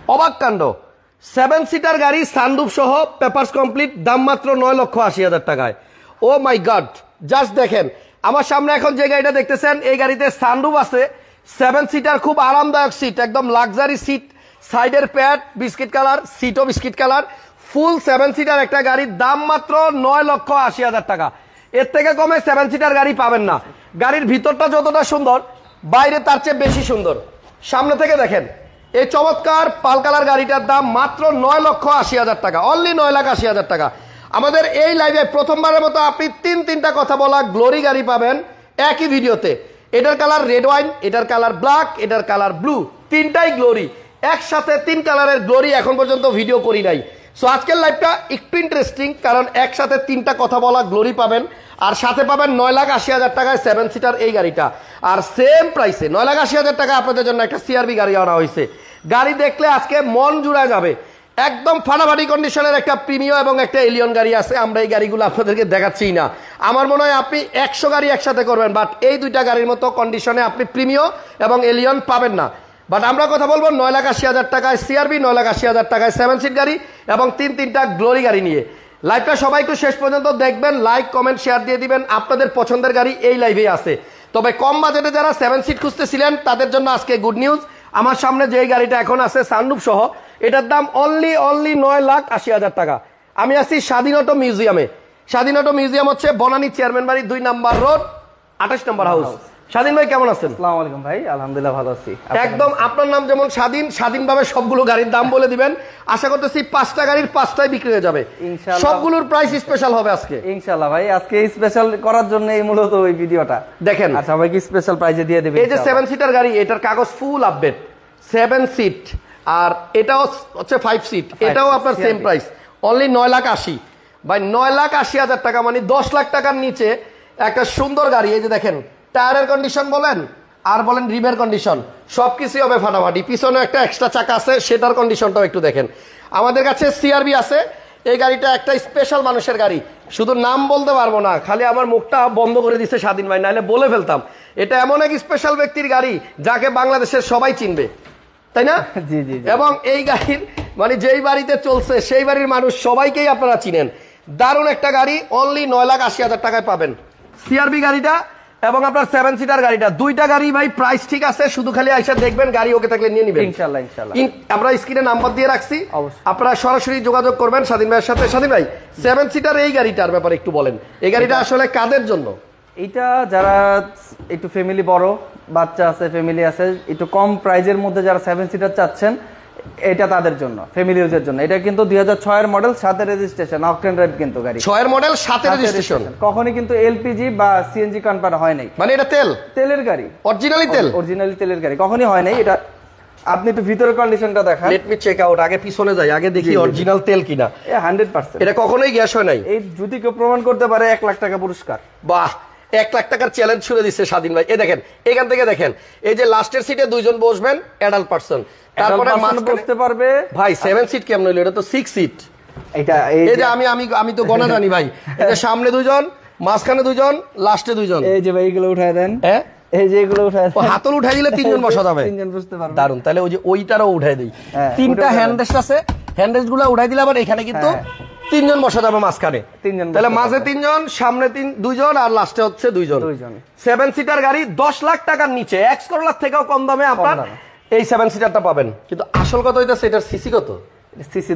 অবাক কাণ্ড 7 সিটার গাড়ি সানরুফ সহ পেপারস কমপ্লিট, দাম মাত্র 9,80,000 টাকায়। ও মাই গড, জাস্ট দেখেন আমার সামনে এখন যে গাড়িটা দেখতেছেন, এই গাড়িতে সানরুফ আছে, 7 সিটার, খুব আরামদায়ক সিট, একদম লাক্সারি সিট, সাইডের প্যাড বিস্কিট কালার, সিটও বিস্কিট কালার, ফুল 7 সিটার একটা গাড়ির দাম মাত্র 9,80,000 টাকা। এর থেকে কমে 7 সিটার গাড়ি পাবেন না। গাড়ির ভিতরটা যতটা সুন্দর, বাইরে তার চেয়ে বেশি সুন্দর। সামনে থেকে দেখেন এই চমৎকার পাল কালার গাড়িটার দাম মাত্র 9,80,000 টাকা, অনলি 9,80,000 টাকা। আমাদের এই লাইভে প্রথমবারের মতো আপনি তিনটা কথা বলা গ্লোরি গাড়ি পাবেন একই ভিডিওতে। এটার কালার রেড ওয়াইন, এটার কালার ব্ল্যাক, এটার কালার ব্লু, তিনটাই গ্লোরি, একসাথে 3 কালারের গ্লোরি এখন পর্যন্ত ভিডিও করি নাই। সো আজকের লাইভটা একটু ইন্টারেস্টিং, কারণ একসাথে 3টা কথা বলা গ্লোরি পাবেন, আর সাথে পাবেন 9,80,000 টাকায় 7 সিটার এই গাড়িটা। আর সেম প্রাইসে 9,80,000 টাকা আপনাদের জন্য একটা সিআরবি গাড়ি আনা হয়েছে। গাড়ি দেখলে আজকে মন জুড়ে যাবে, একদম ফাটাফাটি কন্ডিশনের একটা প্রিমিয়াম এবং একটা এলিয়ন গাড়ি আছে। আমরা এই গাড়িগুলো আপনাদেরকে দেখাচ্ছি না, আমার মনে হয় আপনি 100 গাড়ি একসাথে করবেন, বাট এই 2টা গাড়ির মতো কন্ডিশনে আপনি প্রিমিয়াম এবং এলিয়ন পাবেন না। বাট আমরা কথা বলবো 9,80,000 টাকায় সিআরবি, 9,80,000 টাকায় 7 সিট গাড়ি এবং 3টা গ্লোরি গাড়ি নিয়ে। লাইভটা সবাই একটু শেষ পর্যন্ত দেখবেন, লাইক কমেন্ট শেয়ার দিয়ে দিবেন। আপনাদের পছন্দের গাড়ি এই লাইভেই আছে। তবে কম বাজেটে যারা 7 সিট খুঁজতেছিলেন তাদের জন্য আজকে গুড নিউজ। আমার সামনে যে গাড়িটা এখন আছে সানরুফ সহ, এটার দাম অনলি 9,80,000 টাকা। আমি আছি স্বাধীন অটো মিউজিয়ামে। স্বাধীন অটো মিউজিয়াম হচ্ছে বনানী চেয়ারম্যান বাড়ি 2 নম্বর রোড 28 নম্বর হাউস। স্বাধীন ভাই কেমন আছেন? আসসালামু আলাইকুম ভাই, আলহামদুলিল্লাহ ভালো আছি। একদম আপনার নাম যেমন স্বাধীন, স্বাধীনভাবে সবগুলো গাড়ির দাম বলে দিবেন। আশা করতেছি 5টা গাড়ির 5টাই বিক্রি হয়ে যাবে, ইনশাআল্লাহ। সবগুলোর প্রাইস স্পেশাল হবে আজকে ইনশাআল্লাহ ভাই। আজকে স্পেশাল করার জন্য এই মূলত ওই ভিডিওটা দেখেন, আর সবাইকে স্পেশাল প্রাইসে দিয়ে দেব। এই যে 7 সিটার গাড়ি, এটার কাগজ ফুল আপডেট, 7 সিট, আর এটাও হচ্ছে 5 সিট, এটাও আপনার সেম প্রাইস, অনলি 9,80,000 ভাই। 9,80,000 টাকা মানে 10 লাখ টাকার নিচে একটা সুন্দর গাড়ি। এই যে দেখেন টায়ারের কন্ডিশন বলেন আর বলেন রিমের কন্ডিশন, সবকিছুই হবে ফাটাফাটি। পিছনে একটা এক্সট্রা চাকা আছে, সেটার কন্ডিশনটাও একটু দেখেন। আমাদের কাছে সিআরবি আছে। এই গাড়িটা একটা স্পেশাল মানুষের গাড়ি, শুধু নাম বলতে পারবো না, খালি আমার মুখটা বন্ধ করে দিচ্ছে স্বাধীন ভাই, নাহলে বলে ফেলতাম। এটা এমন এক স্পেশাল ব্যক্তির গাড়ি যাকে বাংলাদেশের সবাই চিনবে, তাই না? জি জি। এবং এই গাড়ির মানে যেই বাড়িতে চলছে সেই বাড়ির মানুষ সবাইকেই আপনারা চিনেন। দারুণ একটা গাড়ি, অনলি 9,80,000 টাকায় পাবেন সিআরবি গাড়িটা এবং আপনার 7 সিটার গাড়িটা। 2টা গাড়ি ভাই প্রাইস ঠিক আছে, শুধু খালি আইসা দেখবেন, গাড়ি ওকে থাকলে নিয়ে নিবেন ইনশাআল্লাহ ইনশাআল্লাহ। আমরা স্ক্রিনে নাম্বার দিয়ে রাখছি, আপনারা সরাসরি যোগাযোগ করবেন স্বাধীন ভাইয়ের সাথে। স্বাধীন ভাই 7 সিটার এই গাড়িটার ব্যাপারে একটু বলেন, এই গাড়িটা আসলে কাদের জন্য? এটা যারা একটু ফ্যামিলি, বড় বাচ্চা আছে, ফ্যামিলি আছে, একটু কম প্রাইজের মধ্যে যারা 7 সিটার চাচ্ছেন, এটা তাদের জন্য, ফ্যামিলি ইউজের জন্য। এটা কিন্তু 2006 এর মডেল, 7 রেজিস্ট্রেশন, অকটেন ড্রাইভ কিন্তু গাড়ি। 6 এর মডেল, 7 এর রেজিস্ট্রেশন, কখনোই কিন্তু এলপিজি বা সিএনজি কনভার্ট হয় নাই। মানে এটা তেলের গাড়ি, অরিজিনালি তেলের গাড়ি, কখনোই হয় নাই। এটা আপনি একটু ভিতরের কন্ডিশনটা দেখান। লেট মি চেক আউট, আগে পিছনে যাই, আগে দেখি অরিজিনাল তেল কিনা। 100% এটা কখনোই গ্যাস হয় নাই। এই যদি কেউ প্রমাণ করতে পারে 1 লাখ টাকা পুরস্কার। বাহ, 1 লাখ টাকার চ্যালেঞ্জ ছুড়ে দিচ্ছে স্বাধীন ভাই। এই দেখেন, এখান থেকে দেখেন, এই যে লাস্টের সিটে 2 জন বসবেন, অ্যাডাল্ট পারসন, তারপরে বসতে পারবে ভাই। 7 সিট কেমন হইলো? এটা তো 6 সিট। এটা এই যে আমি তো গণনা জানি ভাই। এই যে সামনে 2 জন, মাঝখানে 2 জন, লাস্টে 2 জন। এই যে ভাই এগুলো উঠায় দেন, হ্যাঁ এই যে এগুলো উঠায় দেন, হাতল উঠাই দিলে 3 জন বসা যাবে, 3 জন বসতে পারবে। দারুন। তাহলে ওই যে ওইটারও উঠাই দেই, 3টা হ্যান্ডরেস্ট আছে, হ্যান্ডরেস্ট উঠাই দিলে আবার এখানে কিন্তু 3 জন বসা যাবে মাঝখানে। 3 জন, তাহলে মাঝে 3 জন, সামনে 2 জন, আর লাস্টে হচ্ছে 2 জন। 7 সিটার গাড়ি 10 লাখ টাকার নিচে, এক্স করোলার থেকেও কম দামে আপনার এই 7 সিটারটা পাবেন। কিন্তু আসল কথা হইতাছে এটার সিসি কত? CC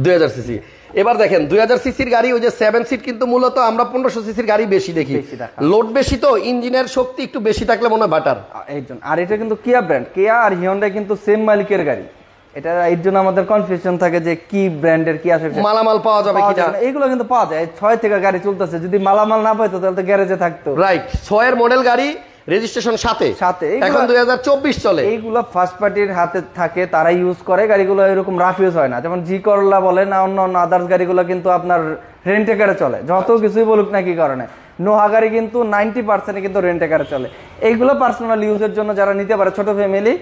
2000 CC. এবার দেখেন 2000 সিসির গাড়ি, ওই যে 7 সিট কিন্তু মূলত আমরা 1500 সিসির গাড়ি বেশি দেখি, লোড বেশি, তো ইঞ্জিনের শক্তি একটু বেশি থাকলে মনে হয় বাটার। আর এটা কিন্তু কিয়া ব্র্যান্ড, কিয়া আর হিউন্ডাই কিন্তু সেম মালিকের গাড়ি। এটা এর জন্য আমাদের কনফিউশন থাকে যে কি ব্র্যান্ডের কি আসে, মালামাল পাওয়া যাবে কিনা। এইগুলো কিন্তু পাওয়া যায়। 6 থেকে গাড়ি চলতেছে, যদি মালামাল না পাইতো তাহলে তো গ্যারেজে থাকতো। রাইট, 6 এর মডেল গাড়ি, রেজিস্ট্রেশন সাথে, এখন 2024 চলে। এইগুলো ফার্স্ট পার্টির হাতে থাকে, তারা ইউজ করে গাড়িগুলো, এরকম রাফ ইউজ হয় না। যেমন জি করলা বলে না, অন্য আদার্স গাড়িগুলো কিন্তু আপনার রেন্টে কারে চলে, যত কিছুই বলুক না কি কারণে। নোহা গাড়ি কিন্তু 90% কিন্তু রেন্টে কারে চলে। এইগুলো পার্সোনাল ইউজের জন্য যারা নিতে পারে, ছোট ফ্যামিলি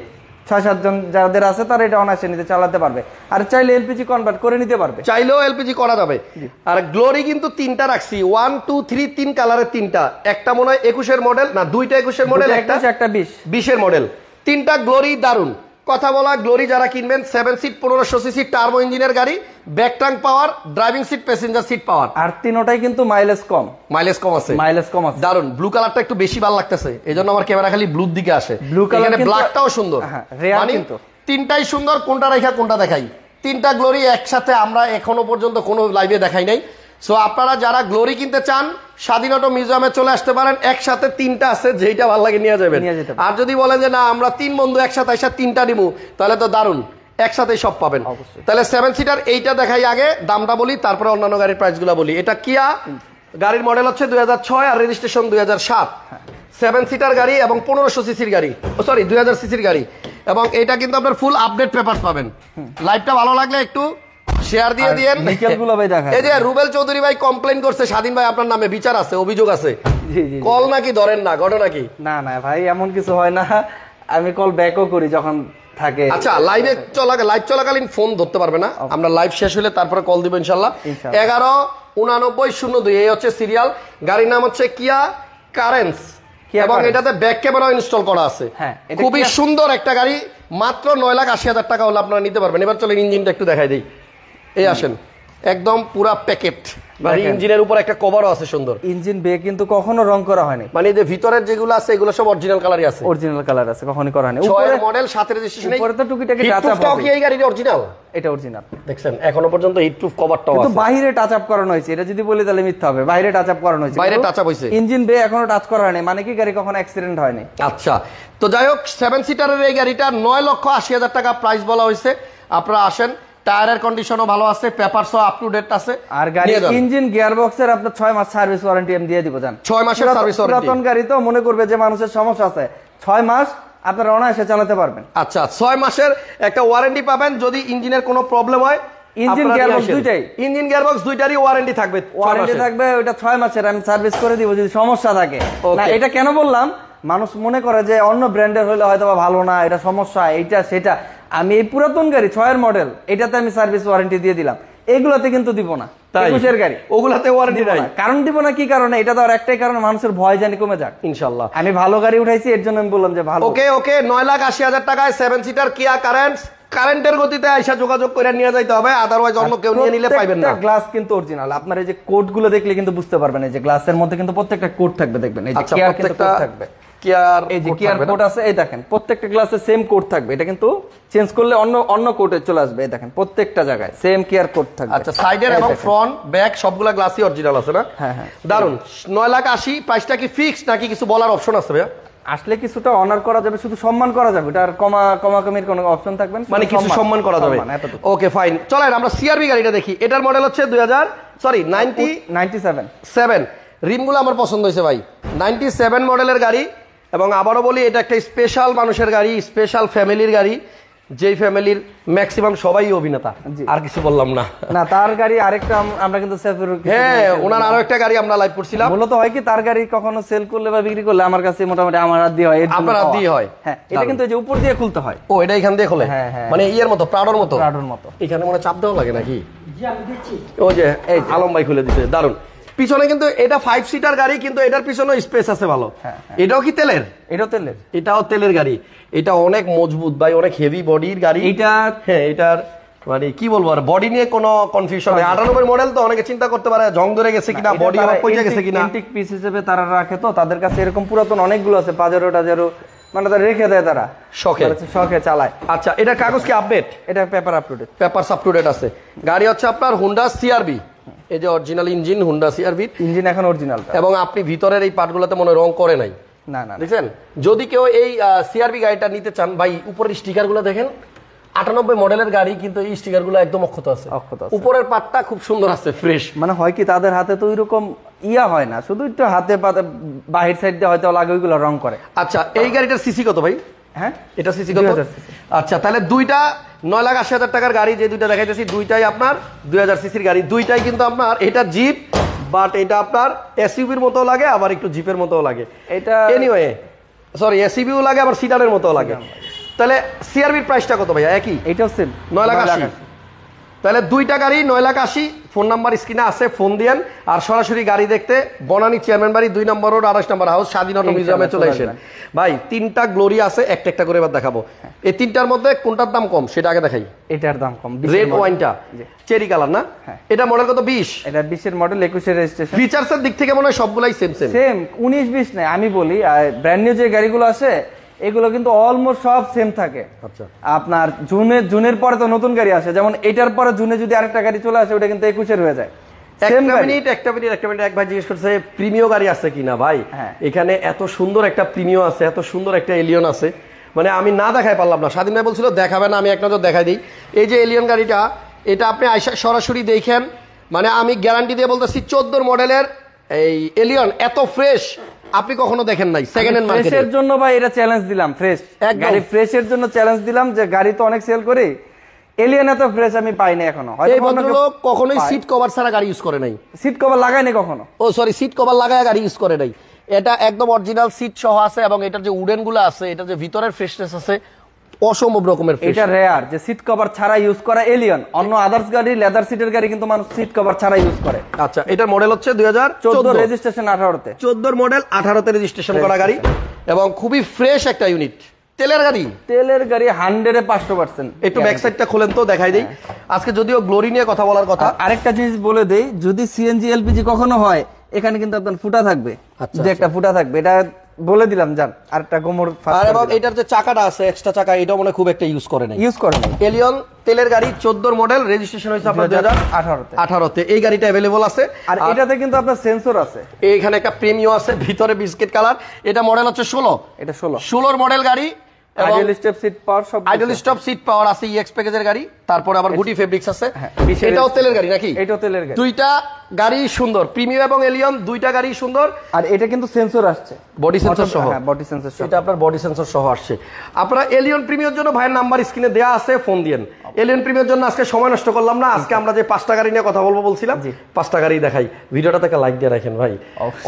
6-7 জন যাদের আছে, তারা এটা অনায়াসে নিতে চালাতে পারবে। আর চাইলে এলপিজি কনভার্ট করে নিতে পারবে, চাইলেও এলপিজি করা যাবে। আর গ্লোরি কিন্তু 3টা রাখছি, 1 2 3, 3 কালারের 3টা। একটা মনে হয় 21 এর মডেল, না 2টা 21 এর মডেল, একটা 20 এর মডেল। 3টা গ্লোরি দারুন। কথা বলা গ্লোরি যারা কিনবেন 7 সিট 1500 সিসি টার্বো ইঞ্জিনের গাড়ি, back tank power, driving seat, passenger seat power, আর তিনটাই কিন্তু মাইলেজ কম। মাইলেজ কম আছে, মাইলেজ কম আছে। দারুন। ব্লু কালারটা একটু বেশি ভালো লাগতেছে, এজন্য আমার ক্যামেরা খালি ব্লুর দিকে আসে। ব্লু কালার এখানে ব্ল্যাকটাও সুন্দর, মানে কিন্তু তিনটাই সুন্দর। কোনটা রেখা কোনটা দেখাই? তিনটা গ্লোরি একসাথে আমরা এখনো পর্যন্ত কোনো লাইভে দেখাই নাই। সো আপনারা যারা গ্লোরি কিনতে চান স্বাধীন অটো মিউজিয়ামে চলে আসতে পারেন, একসাথে তিনটা আছে, যেইটা ভালো লাগে নিয়ে যাবেন। আর যদি বলেন যে না আমরা 3 বন্ধু একসাথে এসে তিনটা নিবো, তাহলে তো দারুন, একসাথে সব পাবেন। তাহলে 7 সিটার এইটা দেখাই, আগে দামটা বলি, তারপরে অন্যান্য গাড়ির প্রাইসগুলো বলি। এটা কিয়া, গাড়ির মডেল হচ্ছে 2006 আর রেজিস্ট্রেশন 2007। 7 সিটার গাড়ি এবং 1500 সিসির গাড়ি, সরি 2000 সিসির গাড়ি, এবং এটা কিন্তু আপনার ফুল আপডেট পেপারস পাবেন। লাইভটা ভালো লাগলে একটু শেয়ার দিয়ে দিয়েন। এই যে রুবেল চৌধুরী ভাই কমপ্লেইন করছে, স্বাধীন ভাই আপনার নামে বিচার আছে, অভিযোগ আছে, কল নাকি ধরেন না, ঘটনা কি? না না ভাই, এমন কিছু হয় না, আমি কল ব্যাকও করি যখন থাকে। আচ্ছা, লাইভ চলাকালীন ফোন ধরতে পারবে না, আমরা লাইভ শেষ হলে তারপরে কল দিব ইনশাল্লাহ। 119902 এই হচ্ছে সিরিয়াল। গাড়ির নাম হচ্ছে কিয়া কারেন্স, এবং এটাতে ব্যাক ক্যামেরাও ইনস্টল করা আছে। খুবই সুন্দর একটা গাড়ি, মাত্র 9,80,000 টাকা হলে আপনারা নিতে পারবেন। এবার চলেন ইঞ্জিনটা একটু দেখাই দিই। এই আসেন, একদম পুরা প্যাকেট, ইঞ্জিনের উপর একটা কভারও আছে সুন্দর। ইঞ্জিন বে কিন্তু কখনো রং করা হয়নি, মানে যে ভিতরের যেগুলো আছে এগুলো সব অরিজিনাল কালারই আছে, অরিজিনাল কালার আছে, কখনোই করা হয়নি। 6 মডেল 7 রেজিস্ট্রেশন, উপরে তো টুকিটাকি টাচ আপ আছে। এই গাড়ির অরিজিনাল, এটা অরিজিনাল দেখছেন এখনো পর্যন্ত হিট প্রুফ কভারটাও আছে, কিন্তু বাইরে টাচ আপ করানো হয়েছে। এটা যদি বলি তাহলে মিথ্যা হবে, বাইরে টাচ আপ করানো হয়েছে, বাইরে টাচ আপ হয়েছে, ইঞ্জিন বে এখনো টাচ করা হয়নি, মানে কি গাড়ি কখনো অ্যাক্সিডেন্ট হয়নি। আচ্ছা, তো যাই হোক 7 সিটারের এই গাড়িটা 9,80,000 টাকা প্রাইস বলা হয়েছে। আপনারা আসেন, টায়ারের কন্ডিশনও ভালো আছে, পেপারসও আপ টু ডেট আছে, আর গাড়ি ইঞ্জিন গিয়ার বক্সের আপনার 6 মাস সার্ভিস ওয়ারেন্টি আমি দিয়ে দিব। জান 6 মাসের সার্ভিস ওয়ারেন্টি। পুরাতন গাড়ি তো মনে করবে যে মানুষের সমস্যা আছে, 6 মাস আপনারা অনায়াসে চালাতে পারবেন। আচ্ছা, 6 মাসের একটা ওয়ারেন্টি পাবেন যদি ইঞ্জিনের কোনো প্রবলেম হয়। ইঞ্জিন গিয়ারবক্স দুইটাই, ইঞ্জিন গিয়ারবক্স দুইটারই ওয়ারেন্টি থাকবে, ওয়ারেন্টি থাকবে। ওটা 6 মাসের আমি সার্ভিস করে দিব যদি সমস্যা থাকে। না, এটা কেন বললাম, মানুষ মনে করে যে অন্য ব্র্যান্ডের হলে হয়তো ভালো না, এটা সমস্যা, এইটা সেটা। আমি এই পুরাতন গাড়ি 6 এর মডেল, এটাতে আমি সার্ভিস ওয়ারেন্টি দিয়ে দিলাম, এগুলাতে কিন্তু দিব না। 21 গাড়ি ওগুলাতে ওয়ারেন্টি নাই। কারণ দিব না কি কারণে? এটা তো আর একটাই কারণ, মানুষের ভয় জানি কমে যাক ইনশাআল্লাহ। আমি ভালো গাড়ি উঠাইছি, এর জন্য আমি বললাম যে ভালো। ওকে, 9,80,000 টাকায় 7 সিটার কিয়া কারেন্টস, কারেন্টের গতিতে আইসা যোগাযোগ করে নিয়ে যাইতে হবে, আদারওয়াইজ অন্য কেউ নিয়ে নিলে পাইবেন না। গ্লাস কিন্তু অরিজিনাল, আপনার এই যে কোড গুলো দেখলে কিন্তু বুঝতে পারবেন, এই যে গ্লাসের মধ্যে কিন্তু প্রত্যেকটা কোড থাকবে, দেখবেন এই যে কিয়ার কিন্তু কোড থাকবে, কিয়ার এই যে কিয়ার কোড আছে, এই দেখেন প্রত্যেকটা গ্লাসে সেম কোড থাকবে। এটা কিন্তু চেঞ্জ করলে অন্য কোডে চলে আসবে, এই দেখেন প্রত্যেকটা জায়গায় সেম কিয়ার কোড থাকবে। আচ্ছা, সাইডের এবং ফ্রন্ট ব্যাক সবগুলা গ্লাসই অরিজিনাল আছে না? হ্যাঁ হ্যাঁ, দারুন। 9,80,000 প্রাইসটা কি ফিক্সড নাকি কিছু বলার অপশন আছে ভাইয়া? আসলে কিছুটা অনার করা যাবে, শুধু সম্মান করা যাবে, এটা আর কমাকমির কোনো অপশন থাকবে না, মানে কিছু সম্মান করা যাবে। ওকে ফাইন, চলেন আমরা সিআরভি গাড়িটা দেখি। এটার মডেল হচ্ছে 97। রিমগুলো আমার পছন্দ হয়েছে ভাই, 97 মডেলের গাড়ি। এবং আবারও বলি, এটা একটা স্পেশাল মানুষের গাড়ি, স্পেশাল ফ্যামিলির গাড়ি, যেই ফ্যামিলির ম্যাক্সিমাম সবাই অভিনেতা, আর কিছু বললাম না। না, তার গাড়ি আরেকটা আমরা কিন্তু হ্যাঁ, ওনার আরো একটা গাড়ি আমরা লাইভ করছিলাম। মূলত হয় কি, তার গাড়ি কখনো সেল করলে বা বিক্রি করলে আমার কাছে মোটামুটি আমার হাত দিয়ে হয়, আপনার হাত দিয়ে হয়। হ্যাঁ, এটা কিন্তু যে উপর দিয়ে খুলতে হয়। ও, এটা এখান দিয়ে খোলে, মানে ইয়ের মতো, প্রাডোর মতো। এখানে মনে চাপ দেওয়া লাগে নাকি? ও যে এই আলম ভাই খুলে দিতে, দারুন। পিছনে কিন্তু এটা 5 সিটার গাড়ি, কিন্তু এটার পিছনে স্পেস আছে ভালো। এটাও কি তেলের? এটাও তেলের গাড়ি। এটা অনেক মজবুত ভাই, অনেক হেভি বডির গাড়ি এটা। হ্যাঁ, এটার মানে কি বলবো, আর বডি নিয়ে কোনো কনফিউশন নেই। 98 মডেল তো অনেকে চিন্তা করতে পারে জং ধরে গেছে কিনা, বডি আবার পচে গেছে কিনা। এন্টিক পিস হিসেবে তারা রাখে, তো তাদের কাছে এরকম পুরাতন অনেকগুলো আছে, পাজেরো টাজেরো, মানে তারা রেখে দেয়, তারা শখে চালায়। আচ্ছা, এটা কাগজ কি আপডেট? এটা paper up to date, papers up to date আছে। গাড়ি হচ্ছে আপনার হুন্ডা সিআরভি, এই যে original engine, Honda CRV engine এখন অরিজিনাল। এবং আপনি ভিতরের এই পার্টগুলোতে মনে রং করে নাই, না না, দেখছেন? যদি কেউ এই সিআরভি গাড়িটা নিতে চান ভাই, উপরের স্টিকার গুলো দেখেন, 98 মডেলের গাড়ি, কিন্তু এই স্টিকার গুলো একদম অক্ষত আছে। উপরের পাটটা খুব সুন্দর আছে, ফ্রেশ। মানে হয় কি, তাদের হাতে তো ওইরকম ইয়া হয় না, শুধু একটু হাতে পাতে বাহির সাইড দিয়ে হয়তো লাগে, ওইগুলো রং করে। আচ্ছা, এই গাড়িটার সিসি কত ভাই? হ্যাঁ, এটা সিসি কত? আচ্ছা, তাহলে দুইটা 9,80,000 টাকার গাড়ি, যে দুইটা দেখাইতেছি দুইটাই আপনার 2000 সিসির গাড়ি। দুইটাই কিন্তু আপনার, এটা জিপ, বাট এটা আপনার এসইউভির মতো লাগে, আবার একটু জিপের মতো লাগে। এটা এনিওয়ে, সরি, এসইভিও লাগে, আবার সিডানের মতো লাগে। তাহলে সিআরভির প্রাইসটা কত ভাইয়া? একই, এটাও সেম 9,80,000। তাহলে দুইটা গাড়ি 9,80,000, ফোন নাম্বার স্ক্রিনে আছে, ফোন দিয়েন। আর সরাসরি গাড়ি দেখতে বনানী চেয়ারম্যান বাড়ি 2 নম্বর রোড 28 নম্বর হাউস স্বাধীনতা মিউজিয়ামে চলে আসেন ভাই। 3টা গ্লোরি আছে, একটা একটা করে এবার দেখাবো। এই 3টার মধ্যে কোনটার দাম কম সেটা আগে দেখাই। এটার দাম কম, রেড ওয়াইনটা চেরি কালার না? এটা মডেল কত? 20। এটা 20 এর মডেল, 21 এর রেজিস্ট্রেশন। ফিচারসের দিক থেকে মনে হয় সবগুলাই সেম 19-20 নাই। আমি বলি ব্র্যান্ড নিউ যে গাড়িগুলো আছে এগুলো কিন্তু অলমোস্ট সব সেম থাকে। আচ্ছা, আপনার জুনের পরে তো নতুন গাড়ি আসে, যেমন এটার পরে জুনে যদি আরেকটা গাড়ি চলে আসে ওটা কিন্তু 21 এর হয়ে যায়। একটা মিনিট এক ভাই জিজ্ঞেস করছে প্রিমিয় গাড়ি আছে কিনা ভাই। এখানে এত সুন্দর একটা প্রিমিয় আছে, এত সুন্দর একটা এলিয়ন আছে, মানে আমি না দেখাই পারলাম না। স্বাধীন ভাই বলছিল দেখাবে না, আমি এক নজর দেখাই দিই। এই যে এলিয়ন গাড়িটা, এটা আপনি সরাসরি দেখেন, মানে আমি গ্যারান্টি দিয়ে বলতেছি 14 মডেলের এই এলিয়ন এত ফ্রেশ আপনি কখনো দেখেন নাই সেকেন্ড হ্যান্ড মার্কেটে। ফ্রেশের জন্য ভাই এটা চ্যালেঞ্জ দিলাম, ফ্রেশ গাড়ি ফ্রেশের জন্য চ্যালেঞ্জ দিলাম, যে গাড়ি তো অনেক সেল করি, এলিয়ন এত ফ্রেশ আমি পাইনি এখনো। এই ভদ্রলোক কখনোই সিট কভার ছাড়া গাড়ি ইউজ করে নাই, সিট কভার লাগায়নি কখনো। ও সরি, সিট কভার লাগায় গাড়ি ইউজ করে নাই। এটা একদম অরিজিনাল সিট সহ আছে, এবং এটার যে উডেন গুলো আছে, এটার যে ভিতরের ফ্রেশনেস আছে অসম্ভব রকমের ফ্রেশ। এটা রেয়ার যে সিট কভার ছাড়া ইউজ করা এলিয়ন। অন্য আদার্স গাড়ি লেদার সিটের গাড়ি কিন্তু মানুষ সিট কভার ছাড়া ইউজ করে। আচ্ছা, এটার মডেল হচ্ছে 2014 রেজিস্ট্রেশন, 18তে 14 মডেল 18তে রেজিস্ট্রেশন করা গাড়ি, এবং খুবই ফ্রেশ একটা ইউনিট। তেলের গাড়ি 100-এ 500%। একটু ব্যাক সাইডটা খোলেন তো দেখাই দেই। আজকে যদিও গ্লোরি নিয়ে কথা বলার কথা, আরেকটা জিনিস বলে দেই, যদি সিএনজি এলপিজি কখনো হয় এখানে কিন্তু আপনার ফুটা থাকবে, যে একটা ফুটা থাকবে, এটা বলে দিলাম জান। আরেকটা গোমর আর এবং এটার যে চাকাটা আছে এক্সট্রা চাকা, এটা মনে খুব একটা ইউজ করে না। এলিয়ন তেলের গাড়ি 14 মডেল রেজিস্ট্রেশন হয়েছে আপনার 2018তে। এই গাড়িটা अवेलेबल আছে, আর এটাতে কিন্তু আপনার সেন্সর আছে। এইখানে একটা প্রিমিয়াম আছে, ভিতরে বিস্কিট কালার। এটা মডেল হচ্ছে 16। এটা 16 মডেল গাড়ি, আইডিয়াল স্টপ সিট পাওয়ার, সব আইডিয়াল স্টপ সিট পাওয়ার আছে, ইএক্স প্যাকেজের গাড়ি। তারপরে আবার গুটি ফেব্রিক্স আছে। এটাও তেলের গাড়ি নাকি? এটাও তেলের গাড়ি। দুইটা গাড়ি সুন্দর, প্রিমিয়াম এবং এলিয়ন দুইটা গাড়ি সুন্দর। আর এটা কিন্তু সেন্সর আসছে, বডি সেন্সর সহ। হ্যাঁ, বডি সেন্সর সহ। এটা আপনার বডি সেন্সর সহ আসছে। আপনারা এলিয়ন প্রিমিয়ার জন্য ভাইয়ের নাম্বার স্ক্রিনে দেয়া আছে, ফোন দিয়েন। এলিয়ন প্রিমিয়ার জন্য আজকে সময় নষ্ট করলাম না। আজকে আমরা যে 5টা গাড়ি নিয়ে কথা বলবো বলছিলাম, 5টা গাড়ি দেখাই। ভিডিওটা থেকে লাইক দিয়ে রাখেন ভাই।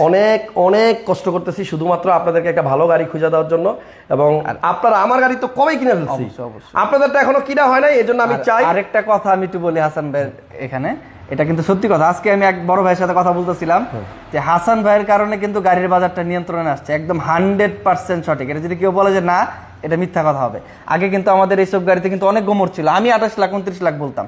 অনেক অনেক কষ্ট করতেছি শুধুমাত্র আপনাদেরকে একটা ভালো গাড়ি খুঁজে দেওয়ার জন্য, এবং আপনারা আমার গাড়ি তো কবেই কিনে ফেলছি, আপনাদেরটা এখনো কিনা হয় নাই। এজন্য আমি চাই আরেকটা কথা আমি একটু বলি হাসান ভাই এখানে, এটা কিন্তু সত্যি কথা। আজকে আমি এক বড় ভাইয়ের সাথে কথা বলতেছিলাম যে হাসান ভাইয়ের কারণে কিন্তু গাড়ির বাজারটা নিয়ন্ত্রণে আসছে, একদম 100% সঠিক। এটা যদি কেউ বলে যে না, এটা মিথ্যা কথা হবে। আগে কিন্তু আমাদের এইসব গাড়িতে কিন্তু অনেক গোমর ছিল, আমি 28 লাখ 29 লাখ বলতাম,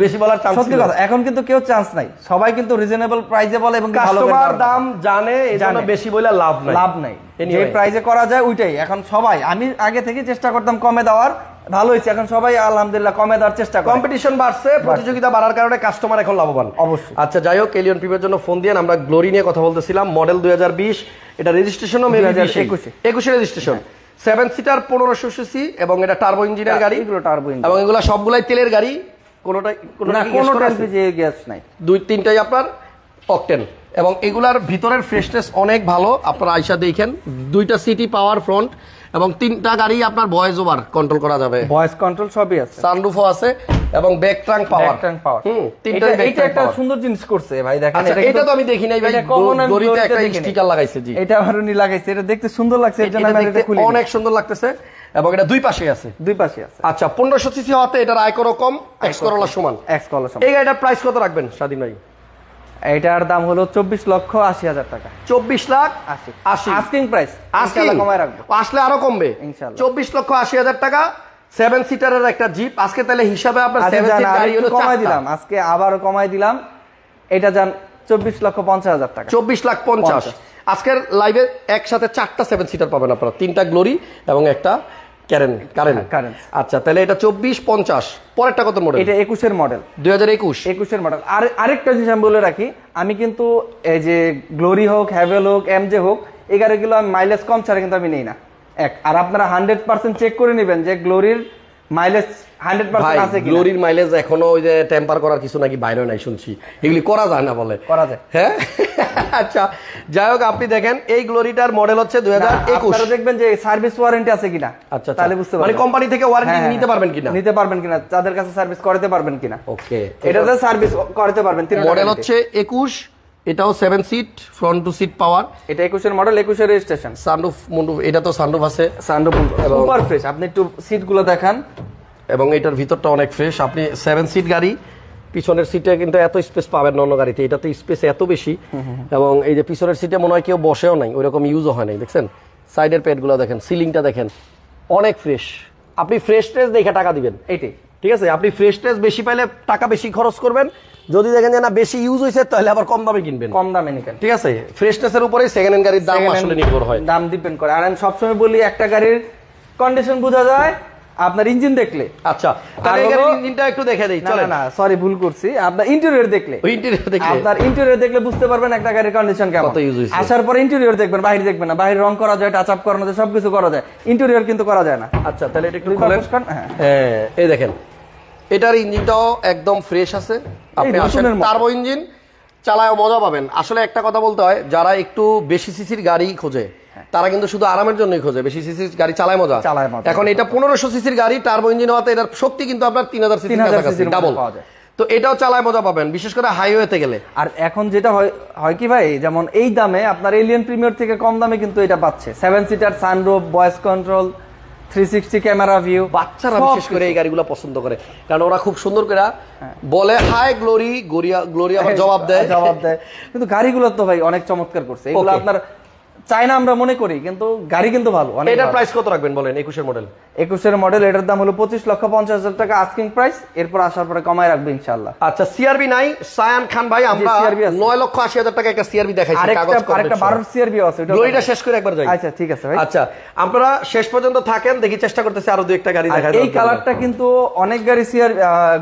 বেশি বলার চান্স, সত্যি কথা। এখন কিন্তু কেউ চান্স নাই, সবাই কিন্তু রিজনেবল প্রাইসে বলে, এবং কাস্টমার দাম জানে, এজন্য বেশি বলে লাভ নাই। যে প্রাইসে করা যায় ওইটাই এখন সবাই। আমি আগে থেকে চেষ্টা করতাম কমে দেওয়ার, ভালো হয়েছে, এখন সবাই আলহামদুলিল্লাহ কমে দেওয়ার চেষ্টা করে। কম্পিটিশন বাড়ছে, প্রতিযোগিতা বাড়ার কারণে কাস্টমার এখন লাভবান অবশ্যই। আচ্ছা, যাই হোক, এলিয়ন প্রিমিয়ার জন্য ফোন দিয়ে আমরা গ্লোরি নিয়ে কথা বলতেছিলাম। মডেল 2020, এটা রেজিস্ট্রেশনও 21 রেজিস্ট্রেশন, 7 সিটার 1500 সিসি, এবং এটা টার্বো ইঞ্জিনের গাড়ি। এগুলো টার্বো ইঞ্জিন, এবং এগুলো সবগুলাই তেলের গাড়ি, কোনোটাই কোনো গ্যাস নাই। 2-3টাই আপনার অকটেন, এবং এগুলার ভিতরের ফ্রেশনেস অনেক ভালো। আপনারা আইসা দেখেন, 2টা সিটি পাওয়ার ফ্রন্ট, এবং 3টা গাড়ি আপনার ভয়েস ওভার কন্ট্রোল করা যাবে, ভয়েস কন্ট্রোল সবই আছে, সানরুফও আছে, এবং ব্যাক ট্রাঙ্ক পাওয়ার। এটা একটা সুন্দর জিনিস করছে ভাই, দেখেন। এটা তো আমি দেখি নাই ভাই, গড়িতে একটা স্টিকার লাগাইছে। জি, এটা আরনি লাগাইছে, এটা দেখতে সুন্দর লাগছে, এর জন্য আমি এটা খুলি, অনেক সুন্দর লাগতেছে। এবং এটা দুই পাশে আছে। আচ্ছা, 1500 সিসি হতে এটার আয়করও কম, এক্স করোলার সমান। এই গাড়িটার প্রাইস কত রাখবেন স্বাধীন ভাই? এটার দাম হলো 24,80,000 টাকা। 24,80,000 আস্কিং প্রাইস, ইনশাআল্লাহ কমায় রাখবো, আসলে আরো কমবে ইনশাআল্লাহ। 24,80,000 টাকা 7 সিটারের একটা জিপ। আজকে তাহলে হিসাবে আপনার 7 সিট গাড়ি হলো কমাই দিলাম, আজকে আবারও কমাই দিলাম। এটা জান 24,50,000 টাকা, 24,50,000। আজকের লাইভে একসাথে 4টা 7 সিটার পাবেন আপনারা, 3টা গ্লোরি এবং একটা কারেন্ট। আচ্ছা, তাহলে এটা 24,50,000। পরেরটা কত মডেল? এটা 21 এর মডেল, 2021 এর মডেল। আর আরেকটা জিনিস আমি বলে রাখি, আমি কিন্তু এই যে গ্লোরি হোক, হ্যাভেল হোক, এমজে হোক, এই গাড়িগুলো আমি মাইলেজ কম ছাড়া কিন্তু আমি নেই না। আর আপনারা 100% চেক করে নেবেন যে গ্লোরির মাইলেজ 100% আছে কিনা। গ্লোরির মাইলেজ এখনো ওই যে টেম্পার করার কিছু নাকি বাইরে নাই শুনছি, এগুলি করা যায় না বলে। করা যায়, হ্যাঁ। আচ্ছা, যাই হোক, আপনি দেখেন এই গ্লোরিটার মডেল হচ্ছে 2021। আপনারা দেখবেন যে সার্ভিস ওয়ারেন্টি আছে কিনা। আচ্ছা, তাহলে বুঝতে পারবেন, মানে কোম্পানি থেকে ওয়ারেন্টি নিতে পারবেন কিনা, তাদের কাছে সার্ভিস করাতে পারবেন কিনা। ওকে, এটাতে সার্ভিস করাতে পারবেন। মডেল হচ্ছে 21, এটাও 7 seat, front two seat power. এটা 21 এর মডেল, 21 এর রেজিস্ট্রেশন। সানরুফ মুন্ডুফ, এটা তো সানরুফ আছে, সানরুফ সুপার ফ্রেশ। আপনি একটু সিটগুলো দেখান, এবং এটার ভিতরটা অনেক ফ্রেশ। আপনি 7 সিট গাড়ি, পিছনের সিটে কিন্তু এত স্পেস পাবেন না অন্য গাড়িতে, এটাতে স্পেস এত বেশি। এবং এই যে পিছনের সিটে মনে হয় কেউ বসেও নাই, ওইরকম ইউজও হয় নাই। দেখছেন সাইডের প্যাডগুলো দেখেন, সিলিংটা দেখেন, অনেক ফ্রেশ। আপনি ফ্রেশনেস দেখে টাকা দিবেন, এইটাই ঠিক আছে। আপনি ফ্রেশনেস বেশি পাইলে টাকা বেশি খরচ করবেন, যদি দেখেন যে না বেশি ইউজ হয়েছে তাহলে আবার কম দামে কিনবেন, কম দামে নিবেন, ঠিক আছে। ফ্রেশনেসের উপরেই সেকেন্ড হ্যান্ড গাড়ির দাম আসলে নির্ভর হয়, দাম ডিপেন্ড করে। আর আমি সবসময় বলি একটা গাড়ির কন্ডিশন বোঝা যায় আপনার ইঞ্জিন দেখলে। আচ্ছা, তাহলে এই গাড়ির ইঞ্জিনটা একটু দেখে দেই। চলেন। না সরি, ভুল করছি, আপনার ইন্টেরিয়র দেখলে, আপনার ইন্টেরিয়র দেখলে বুঝতে পারবেন একটা গাড়ির কন্ডিশন কেমন। আসার পরে ইন্টেরিয়র দেখবেন, বাইরে দেখবেন না। বাইরে রং করা যায়, টাচ আপ করানো যায়, সবকিছু করা যায়, ইন্টেরিয়র কিন্তু করা যায় না। আচ্ছা, তাহলে এটা একটু খুলেন। হ্যাঁ, এই দেখেন এটার ইঞ্জিনটাও একদম ফ্রেশ আছে। আপনি আসেন, টার্বো ইঞ্জিন চালায় মজা পাবেন। আসলে একটা কথা বলতে হয়, যারা একটু বেশি সিসির গাড়ি খোঁজে তারা কিন্তু শুধু আরামের জন্যই খোঁজে, বেশি সিসির গাড়ি চালায় মজা। এখন এটা 1500 সিসির গাড়ি, টার্বো ইঞ্জিন হওয়াতে এটার শক্তি কিন্তু আপনার 3000 সিসির ডাবল পাওয়া যায়। তো এটাও চালায় মজা পাবেন, বিশেষ করে হাইওয়েতে গেলে। আর এখন যেটা হয় কি ভাই, যেমন এই দামে আপনার এলিয়ন প্রিমিয়ার থেকে কম দামে কিন্তু এটা পাচ্ছে। 7 seater, sunroof, voice control, 360 camera view. বাচ্চারা বিশেষ করে এই গাড়িগুলো পছন্দ করে, কারণ ওরা খুব সুন্দর করে বলে হাই গ্লোরি, গ্লোরি আবার জবাব দেয়। কিন্তু গাড়িগুলো তো ভাই অনেক চমৎকার করছে, এগুলো আপনার চাই না আমরা মনে করি, কিন্তু গাড়ি কিন্তু ভালো। এটার প্রাইস কত রাখবেন বলেন? 21 মডেল। 21 মডেল, এটার দাম হলো 25,50,000 টাকা আস্কিং প্রাইস। এরপর আসার পরে কমায় রাখবে ইনশাআল্লাহ। আচ্ছা, সিআরবি নাই সায়ান খান ভাই, আমরা 9,80,000 টাকা একটা সিআরবি দেখাইছি, কাগজ করে। আরেকটা 12 সিআরবি আছে, গ্লোরিটা শেষ করে একবার যাই। আচ্ছা ঠিক আছে ভাই। আচ্ছা, আপনারা শেষ পর্যন্ত থাকেন, দেখি চেষ্টা করতেছি আরো দুই একটা গাড়ি দেখাই। এই কালারটা কিন্তু অনেক গাড়ি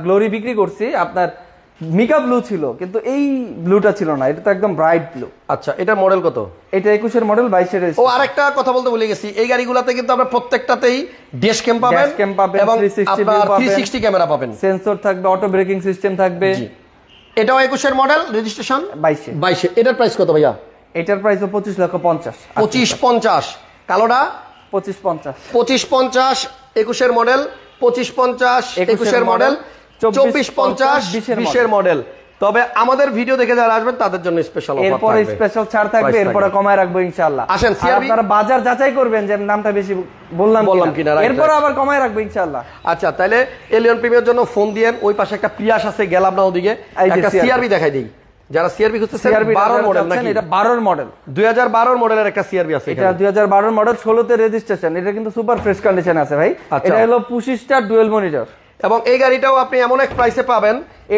গ্লোরি বিক্রি করছি, আপনার মিকা ব্লু ছিল, কিন্তু এই ব্লুটা ছিল না, এটা তো একদম ব্রাইট ব্লু। আচ্ছা, এটা মডেল কত? এটা 21 মডেল, 22 ও আরেকটা কথা বলতে ভুলে গেছি, এই গাড়িগুলোতে কিন্তু আমরা প্রত্যেকটাতেই ড্যাশ ক্যাম পাবেন এবং 360 ক্যামেরা পাবেন, সেন্সর থাকবে, অটো ব্রেকিং সিস্টেম থাকবে। এটাও 21 মডেল, রেজিস্ট্রেশন 22। এটার প্রাইস কত ভাইয়া? এটার প্রাইস 25,50,000। 25,50। কালোটা 25,50। 25,50 21 মডেল, 25,50 21 মডেল, 24,50 20 মডেল। তবে আমাদের ভিডিও দেখে যারা আসবেন তাদের জন্য স্পেশাল অফার থাকবে, এরপরে স্পেশাল ছাড় থাকবে, এরপরে কমায় রাখবো ইনশাআল্লাহ। আসেন, আপনারা বাজার যাচাই করবেন যে নামটা বেশি বললাম কিনা, এরপর আবার কমায় রাখবো ইনশাআল্লাহ। আচ্ছা, তাহলে এলিয়ন প্রিমিয়ার জন্য ফোন দিয়েন। ওই পাশে একটা প্রিয়াস আছে, গেলাম না ওদিকে, একটা সিআরবি দেখাই দেই। যারা সিআরবি খুঁজতেছেন, 12 মডেল নাকি? এটা 12 মডেল, 2012 মডেলের একটা সিআরবি আছে। এটা 2012 মডেল, 16 তে রেজিস্ট্রেশন। এটা কিন্তু সুপার ফ্রেশ কন্ডিশন আছে ভাই। এটা হলো পুশ স্টার্ট ডুয়াল মনিটর, এবং এই গাড়িটাও আপনি এমন এক প্রাইসে পাবেন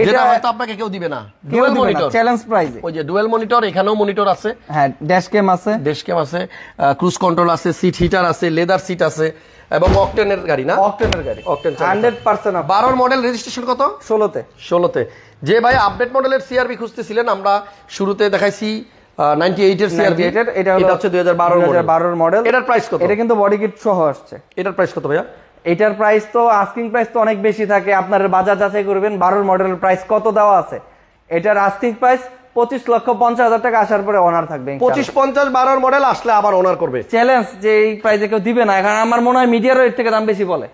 যেটা হয়তো আপনাকে কেউ দিবে না। ডুয়াল মনিটর, চ্যালেঞ্জ প্রাইসে। ওই যে ডুয়াল মনিটর, এখানেও মনিটর আছে, হ্যাঁ, ড্যাশ ক্যাম আছে, ক্রুজ কন্ট্রোল আছে, সিট হিটার আছে, লেদার সিট আছে, এবং অকটেনের গাড়ি না? অকটেনের গাড়ি, অকটেন 100%। 12 মডেল, রেজিস্ট্রেশন কত? 16তে। যে ভাই আপডেট মডেলের সিআরবি খুঁজতেছিলেন, আমরা শুরুতে দেখাইছি 98 এর সিআরবি, এটা হচ্ছে 2012 মডেল। এটার প্রাইস কত? এটা কিন্তু বডি কিট সহ আসছে। এটার প্রাইস কত ভাইয়া? এটার প্রাইস তো আস্কিং প্রাইস তো অনেক বেশি থাকে, আপনার বাজার যাচাই করবেন 12 মডেলের প্রাইস কত দেওয়া আছে। এটার আস্কিং প্রাইস 25,50,000 টাকা, আসার পরে ওনার থাকবে 25,50। 12 মডেল আসলে আবার ওনার করবে চ্যালেঞ্জ, যে এই প্রাইসে কেউ দিবে না। এখন আমার মনে হয় মিডিয়ারও এর থেকে দাম বেশি বলে,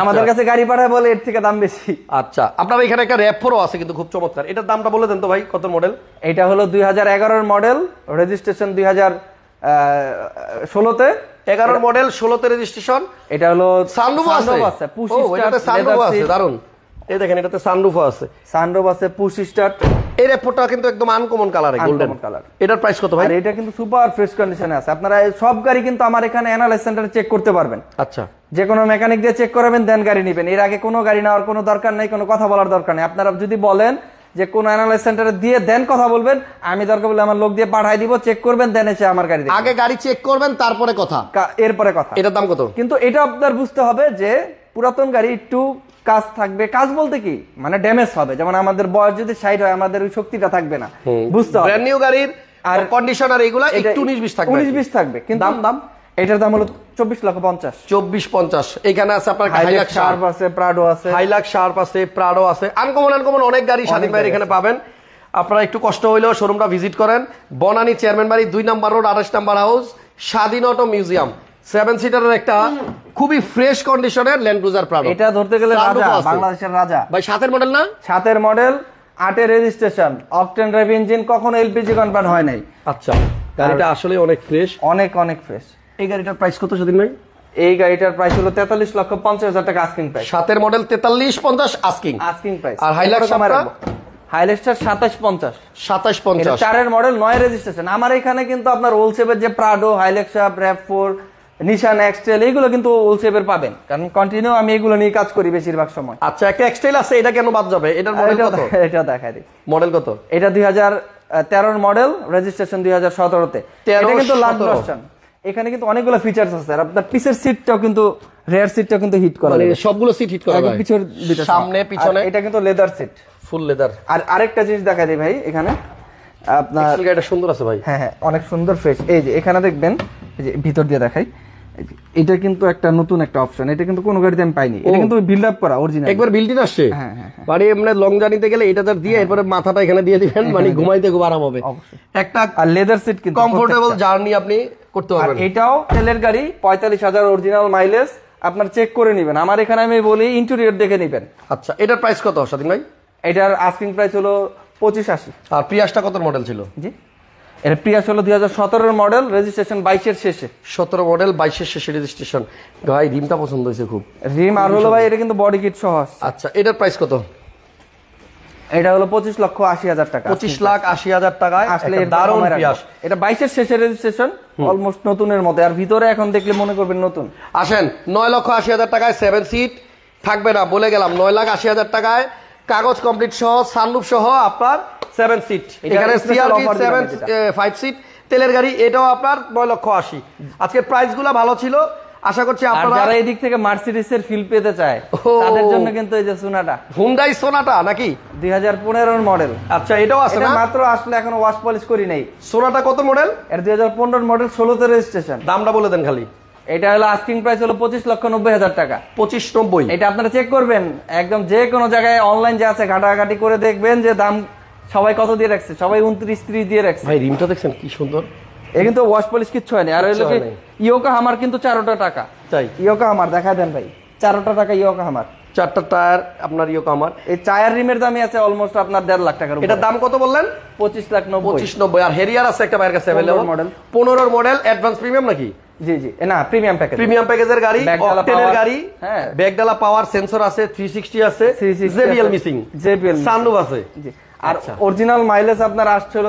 আমাদের কাছে গাড়ি পাঠায় বলে এর থেকে দাম বেশি। আচ্ছা, আপনার এখানে একটা র্যাপ4ও আছে কিন্তু খুব চমৎকার, এটার দামটা বলে দেন তো ভাই, কত মডেল? এটা হলো 2011 মডেল, রেজিস্ট্রেশন 2016তে। 11 মডেল, 16তে রেজিস্ট্রেশন। এটা হলো সানরুফ আছে, পুশ স্টার্ট, সানরুফ আছে, দারুন। এই দেখেন, এটাতে সানরুফ আছে, পুশ স্টার্ট। এই র্যাপ4টা কিন্তু একদম আনকমন কালার, গোল্ডেন কালার। এটার প্রাইস কত ভাই? আর এটা কিন্তু সুপার ফ্রেশ কন্ডিশনে আছে। আপনারা সব গাড়ি কিন্তু আমার এখানে অ্যানালাইজ সেন্টারে চেক করতে পারবেন। আচ্ছা, যে কোনো মেকানিক দিয়ে চেক করাবেন, দেন গাড়ি নেবেন। এর আগে কোনো গাড়ি নেওয়ার কোনো দরকার নেই, কোনো কথা বলার দরকার নেই। আপনারা যদি বলেন যে কোন অ্যানালাইজ সেন্টারে দিয়ে দেন কথা বলবেন, আমি দরকার বলে আমার লোক দিয়ে পাঠাই দিব, চেক করবেন, দেন এসে আমার গাড়ি দেখবেন। আগে গাড়ি চেক করবেন, তারপরে কথা, এরপরে কথা। এটার দাম কত? কিন্তু এটা আপনার বুঝতে হবে যে পুরাতন গাড়ি একটু কাজ থাকবে। কাজ বলতে কি, মানে ড্যামেজ হবে। যেমন আমাদের বয়স যদি 60 হয়, আমাদের ওই শক্তিটা থাকবে না, বুঝতে হবে। ব্র্যান্ড নিউ গাড়ির আর কন্ডিশনার এগুলা একটু 19-20 থাকবে, 19-20 থাকবে। কিন্তু দাম এটার দাম হলো 24,50,000। 24,50। এখানে আছে আপনার হাইলাক্স শার্প আছে, প্রাডো আছে, হাইলাক্স শার্প আছে, প্রাডো আছে, আনকমন অনেক গাড়ি স্বাধীন ভাইয়ের এখানে পাবেন। আপনারা একটু কষ্ট হইলেও শোরুমটা ভিজিট করেন। বনানী চেয়ারম্যান বাড়ি 2 নম্বর রোড, 28 নম্বর হাউস, স্বাধীন অটো মিউজিয়াম। 7 সিটারের একটা খুবই ফ্রেশ কন্ডিশনের ল্যান্ড ক্রুজার প্রাডো। এটা ধরতে গেলে রাজা, বাংলাদেশের রাজা ভাই। 7 মডেল না? 7 model, 8 registration, octane drive engine, কখনো এলপিজি কনভার্ট হয় নাই। আচ্ছা, গাড়িটা আসলে অনেক ফ্রেশ, অনেক ফ্রেশ। এই গাড়িটার প্রাইস কত স্বাধীন ভাই? এই গাড়িটার প্রাইস হলো 43,50,000 টাকা asking price. 7 model 4350 asking price. আর হাইলাক্স হাইলাক্সটার 2750। 2750 4 মডেল 9 রেজিস্ট্রেশন। আমার এখানে কিন্তু আপনার ওলসেপের যে প্রাডো, হাইলাক্স, RAV4, নিশান এক্সটেল এগুলো কিন্তু ওলসেপের পাবেন, কারণ কন্টিনিউ আমি এগুলো নিয়ে কাজ করি বেশিরভাগ সময়। আচ্ছা, একটা এক্সটেল আছে, এটা কেন বাদ যাবে? এটার মডেল কত? এটা দেখাই দিই। মডেল কত? এটা 2013 মডেল, রেজিস্ট্রেশন 2017 তে। এটা কিন্তু লাস্ট ভার্সন। এখানে কিন্তু অনেকগুলো ফিচারস আছে। আর আপনার পিছের সিটটাও কিন্তু, রেয়ার সিটটাও কিন্তু হিট করা মানে যাবে, সবগুলো সিট হিট করা যাবে, পিছের দুটো সামনে পিছনে। এটা কিন্তু লেদার সিট, ফুল লেদার। আর আরেকটা জিনিস দেখাই দিই ভাই, এখানে আপনার এক্সেল গাড়িটা সুন্দর আছে ভাই। হ্যাঁ হ্যাঁ, অনেক সুন্দর ফ্রেশ। এই যে এখানে দেখবেন, এই যে ভিতর দিয়ে দেখাই, এটা কিন্তু একটা নতুন একটা অপশন, এটা কিন্তু কোনো গাড়িতে আমি পাইনি। এটা কিন্তু বিল্ড আপ করা অরিজিনাল, একবার বিল্ট ইন আসছে। হ্যাঁ হ্যাঁ, মানে এমনি লং জার্নিতে গেলে এটা তার দিয়ে এরপরে মাথাটা এখানে দিয়ে দিবেন, মানে ঘুমাইতে খুব আরাম হবে। অবশ্যই। একটা আর লেদার সিট কিন্তু কমফোর্টেবল জার্নি আপনি করতে আর পারবেন। এটাও তেলের গাড়ি, 45,000 অরিজিনাল মাইলেজ। আপনার চেক করে নেবেন, আমার এখানে আমি বলি ইন্টেরিয়র দেখে নেবেন। আচ্ছা, এটার প্রাইস কত স্বাধীন ভাই? এটার আস্কিং প্রাইস হলো 2580। আর প্রিয়াসটা কত মডেল ছিল? জি, এটা প্রিয়াস হলো 2017 মডেল, রেজিস্ট্রেশন 22 শেষে। 17 মডেল 22 শেষে রেজিস্ট্রেশন। ভাই রিমটা পছন্দ হয়েছে খুব। রিম আর হলো ভাই, এটা কিন্তু বডি কিট সহ আসছে। আচ্ছা, এটার প্রাইস কত? এটা হলো 25,80,000 টাকা। 25,80,000 টাকায় আসলে একটা দারুণ প্রিয়াস। এটা 22 শেষে রেজিস্ট্রেশন, অলমোস্ট নতুনের মতো। আর ভিতরে এখন দেখলে মনে করবেন নতুন। আসেন, 9,80,000 টাকায় 7 সিট থাকবে না, বলে গেলাম। 9,80,000 টাকায় কাগজ কমপ্লিট সহ, সানরুফ সহ আপনার 7 সিট। এখানে সিআরভি 5 সিট তেলের গাড়ি, এটাও আপনার 9,80,000। আজকের প্রাইস গুলা ভালো ছিল, আশা করছি আপনারা যারা এই দিক থেকে মার্সিডিজের ফিল পেতে চায় তাদের জন্য কিন্তু এই যে সোনাটা, হুন্ডাই সোনাটা নাকি 2015 মডেল। আচ্ছা, এটাও আছে না? মাত্র আসলে এখনো ওয়াশ পলিশ করি নাই। সোনাটা কত মডেল? এর 2015 মডেল, 16 তে রেজিস্ট্রেশন। দামটা বলে দেন খালি। এটা হলো আস্কিং প্রাইস হলো 25,90,000 টাকা। 25,90। এটা আপনারা চেক করবেন, একদম যে কোনো জায়গায় অনলাইন যে আছে ঘাটাঘাটি করে দেখবেন যে দাম সবাই কত দিয়ে রাখছে, সবাই 29-30 দিয়ে রাখছে। ভাই রিমটা দেখছেন কি সুন্দর, এ কিন্তু ওয়াশ পলিশ কিচ্ছু হয়নি। আর হলো কি ইয়োকা হামার কিন্তু 4টা টাকা। তাই ইয়োকা হামার দেখা দেন ভাই, 4টা টাকা ইয়োকা হামার। 4টা টায়ার আপনার ইয়োকা হামার। এই টায়ার রিমের দামই আছে অলমোস্ট আপনার 1.5 লাখ টাকার উপরে। এটার দাম কত বললেন? 25,90,000। 25,90। আর হেরিয়ার আছে একটা বাইরের কাছে available model, 15 model advance premium নাকি? জি জি, না প্রিমিয়াম প্যাকেজ, প্রিমিয়াম প্যাকেজের গাড়ি, অকটেনের গাড়ি। হ্যাঁ, ব্যাকডালা পাওয়ার সেন্সর আছে, 360 আছে, জেবিএল মিসিং, জেবিএল সানরুফ আছে। জি। আর অরিজিনাল মাইলেজ আপনার আসছিল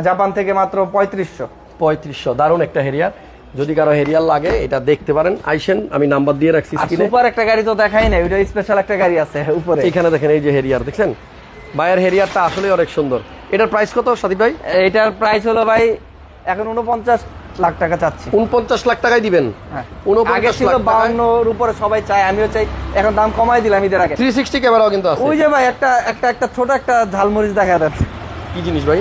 জাপান থেকে মাত্র 3500। 3500। দারুণ একটা হেরিয়ার, যদি কারো হেরিয়ার লাগে এটা দেখতে পারেন, আইসেন, আমি নাম্বার দিয়ে রাখছি স্ক্রিনে। সুপার একটা গাড়ি তো দেখাই নাই, ওইটা স্পেশাল একটা গাড়ি আছে উপরে। এখানে দেখেন, এই যে হেরিয়ার দেখছেন, ভাইয়ের হেরিয়ারটা আসলে অনেক সুন্দর। এটার প্রাইস কত সাদিক ভাই? এটার প্রাইস হলো ভাই এখন 49 লাখ টাকা চাচ্ছি। 49 লাখ টাকায় দিবেন? হ্যাঁ, 49 ছিল লাখ 52 উপরে সবাই চায়, আমিও চাই, এখন দাম কমাই দিলাম ঈদের আগে। 360 ক্যামেরাও কিন্তু আছে। ওই যে ভাই একটা ছোট একটা ঝালমরিচ দেখা যাচ্ছে। কি জিনিস ভাই?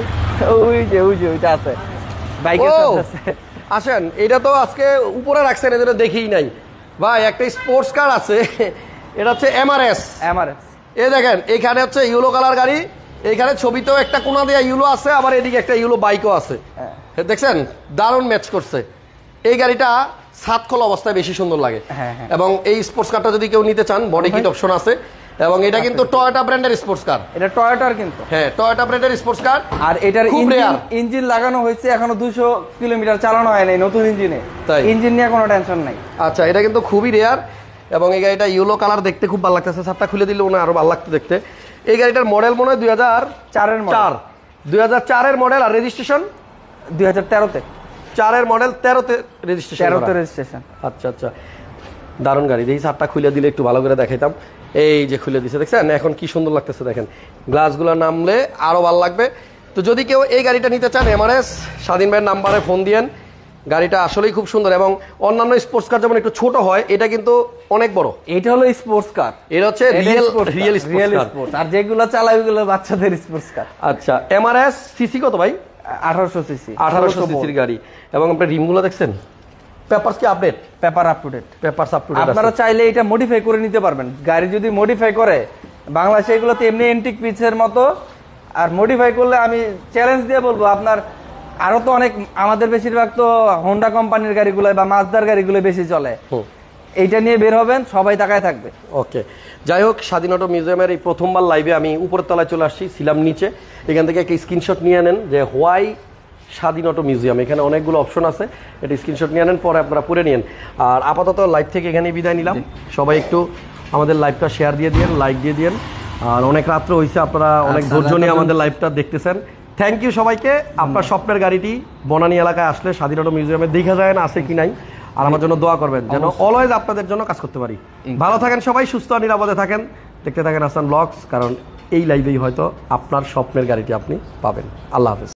ওই যে ওইটা আছে বাইকের সাথে আছে। আসেন, এটা তো আজকে উপরে রাখছেন, এদের দেখিই নাই ভাই। একটা স্পোর্টস কার আছে, এটা হচ্ছে এমআরএস। এই দেখেন, এখানে হচ্ছে ইউলো কালার গাড়ি, এখানে ছবিতেও একটা কোনা দেয়া ইউলো আছে, আবার এদিকে একটা ইউলো বাইকও আছে। দেখছেন, দারুণ ম্যাচ করছে। এই গাড়িটা সাত খোলা অবস্থায় বেশি সুন্দর লাগে। এবং এই স্পোর্টস কারটা যদি কেউ নিতে চান, বডি কিট অপশন আছে। এবং এটা কিন্তু টয়োটা ব্র্যান্ডের স্পোর্টস কার। এটা টয়োটার কিন্তু, হ্যাঁ, টয়োটা ব্র্যান্ডের স্পোর্টস কার। আর এটার ইঞ্জিন লাগানো হয়েছে, এখনো 200 কিলোমিটার চালানো হয় নাই নতুন ইঞ্জিনে। তাই ইঞ্জিন নিয়ে কোনো টেনশন নাই। আচ্ছা, এটা কিন্তু খুবই রেয়ার। এবং এই গাড়িটা ইয়েলো কালার, দেখতে খুব ভালো লাগতেছে। ছাদটা খুলে দিলে মনে হয় আরো ভালো লাগতো দেখতে। এই গাড়িটার মডেল মনে হয় 2004 এর মডেল। আর রেজিস্ট্রেশন 2013 তে। 4 এর মডেল, 13 তে রেজিস্ট্রেশন। 13 তে রেজিস্ট্রেশন। আচ্ছা আচ্ছা, দারুণ গাড়ি। দেখি ছাদটা খুলে দিলে একটু ভালো করে দেখাইতাম। এই যে খুলে দিছে, দেখছেন এখন কি সুন্দর লাগতেছে। দেখেন গ্লাসগুলো নামলে আরো ভালো লাগবে। তো যদি কেউ এই গাড়িটা নিতে চান, এমআরএস স্বাধীন ভাইয়ের নাম্বারে ফোন দিয়েন। গাড়িটা আসলেই খুব সুন্দর। এবং অন্যান্য স্পোর্টস কার যেমন একটু ছোট হয়, এটা কিন্তু অনেক বড়। এটা হলো স্পোর্টস কার, এটা হচ্ছে রিয়েল স্পোর্টস। আর যেগুলো চালায় ওগুলো বাচ্চাদের স্পোর্টস কার। আচ্ছা, এমআরএস সিসি কত ভাই? 1800 সিসি। 1800 সিসির গাড়ি। এবং আপনি রিমগুলো দেখছেন, পেপারস কি update? Paper up to date. Papers up to date. আপনারা চাইলে এটা মডিফাই করে নিতে পারবেন। গাড়ি যদি মডিফাই করে, বাংলাদেশে এগুলোতে এমনি এন্টিক পিসের মতো। আর মডিফাই করলে আমি চ্যালেঞ্জ দিয়ে বলবো, আপনার আরো তো অনেক, আমাদের বেশিরভাগ তো হোন্ডা কোম্পানির গাড়িগুলো বা মাজদার গাড়িগুলো বেশি চলে। এইটা নিয়ে বের হবেন, সবাই তাকায় থাকবে। ওকে, যাই হোক, স্বাধীন অটো মিউজিয়ামের এই প্রথমবার লাইভে আমি উপরের তলায় চলে আসছি, ছিলাম নিচে। এখান থেকে একটা স্ক্রিনশট নিয়ে নেন যে হোয়াই স্বাধীন অটো মিউজিয়াম। এখানে অনেকগুলো অপশন আছে, এটা স্ক্রিনশট নিয়ে নেন, পরে আপনারা পড়ে নিন। আর আপাতত লাইভ থেকে এখানেই বিদায় নিলাম। সবাই একটু আমাদের লাইভটা শেয়ার দিয়ে দিন, লাইক দিয়ে দিন। আর অনেক রাত্র হয়েছে, আপনারা অনেক ধৈর্য নিয়ে আমাদের লাইভটা দেখতেছেন। থ্যাংক ইউ সবাইকে। আপনার স্বপ্নের গাড়িটি বনানী এলাকায় আসলে স্বাধীন অটো মিউজিয়ামে দেখা যায় না আছে কি নাই, আর আমার জন্য দোয়া করবেন যেন অলওয়েজ আপনাদের জন্য কাজ করতে পারি। ভালো থাকেন সবাই, সুস্থ আর নিরাপদে থাকেন, দেখতে থাকেন হাসান ব্লগস, কারণ এই লাইভেই হয়তো আপনার স্বপ্নের গাড়িটি আপনি পাবেন। আল্লাহ হাফেজ।